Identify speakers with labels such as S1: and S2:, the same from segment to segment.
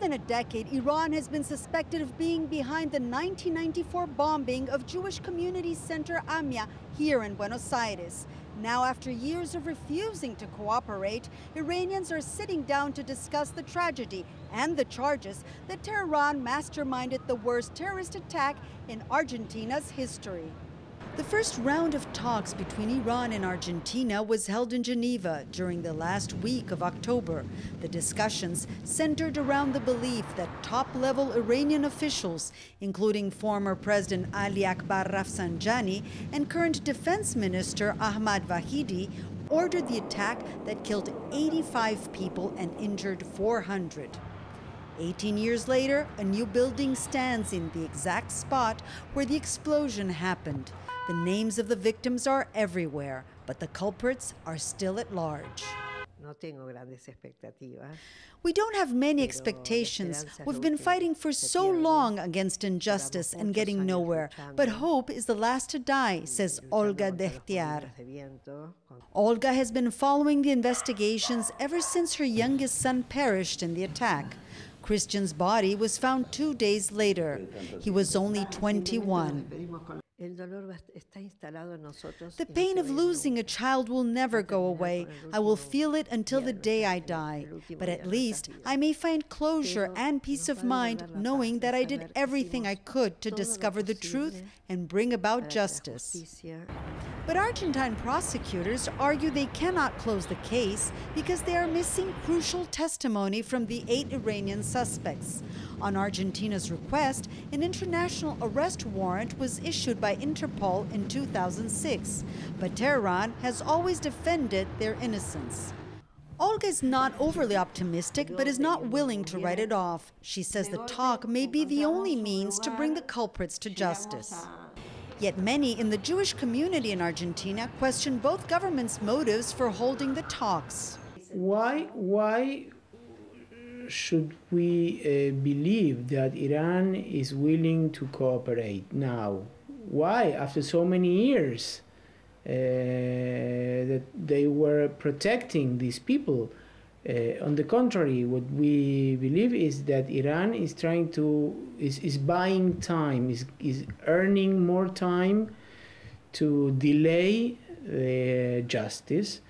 S1: than a decade, Iran has been suspected of being behind the 1994 bombing of Jewish community center Amia here in Buenos Aires. Now, after years of refusing to cooperate, Iranians are sitting down to discuss the tragedy and the charges that Tehran masterminded the worst terrorist attack in Argentina's history. The first round of talks between Iran and Argentina was held in Geneva during the last week of October. The discussions centered around the belief that top-level Iranian officials, including former President Ali Akbar Rafsanjani and current Defense Minister Ahmad Vahidi, ordered the attack that killed 85 people and injured 400. 18 years later, a new building stands in the exact spot where the explosion happened. The names of the victims are everywhere, but the culprits are still at large. We don't have many expectations. We've been fighting for so long against injustice and getting nowhere, but hope is the last to die, says Olga Dehtiar. Olga has been following the investigations ever since her youngest son perished in the attack. Christian's body was found 2 days later. He was only 21. The pain of losing a child will never go away. I will feel it until the day I die. But at least I may find closure and peace of mind knowing that I did everything I could to discover the truth and bring about justice. But Argentine prosecutors argue they cannot close the case because they are missing crucial testimony from the 8 Iranian suspects. On Argentina's request, an international arrest warrant was issued by Interpol in 2006, but Tehran has always defended their innocence. Olga is not overly optimistic, but is not willing to write it off. She says the talk may be the only means to bring the culprits to justice. Yet many in the Jewish community in Argentina question both governments' motives for holding the talks.
S2: Why should we believe that Iran is willing to cooperate now? Why, after so many years that they were protecting these people? On the contrary, what we believe is that Iran is trying to, is buying time, is earning more time to delay justice.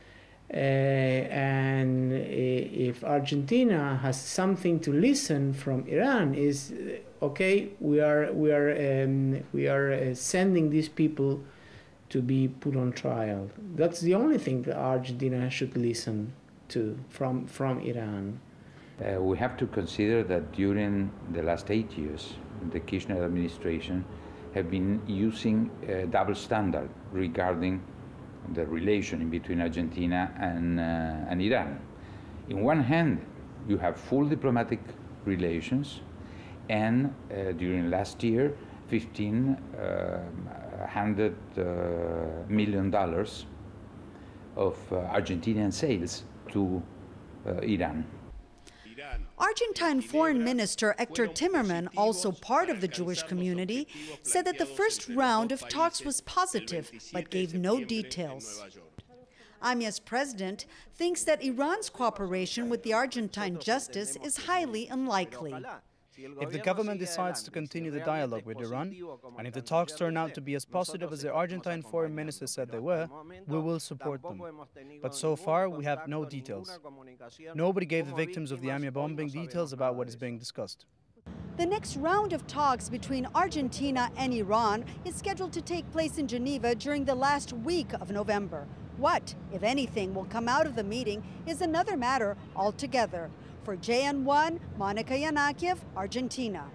S2: And if Argentina has something to listen from Iran, is okay. We are sending these people to be put on trial. That's the only thing that Argentina should listen to from Iran.
S3: We have to consider that during the last 8 years, the Kirchner administration have been using a double standard regarding the relation between Argentina and Iran. In one hand, you have full diplomatic relations, and during last year, $1,500 million of Argentinian sales to Iran.
S1: Argentine Foreign Minister Hector Timerman, also part of the Jewish community, said that the first round of talks was positive, but gave no details. Amia's president thinks that Iran's cooperation with the Argentine justice is highly unlikely.
S4: If the government decides to continue the dialogue with Iran, and if the talks turn out to be as positive as the Argentine foreign minister said they were, we will support them. But so far, we have no details. Nobody gave the victims of the Amia bombing details about what is being discussed.
S1: The next round of talks between Argentina and Iran is scheduled to take place in Geneva during the last week of November. What, if anything, will come out of the meeting is another matter altogether. For JN1, Monica Yanakiev, Argentina.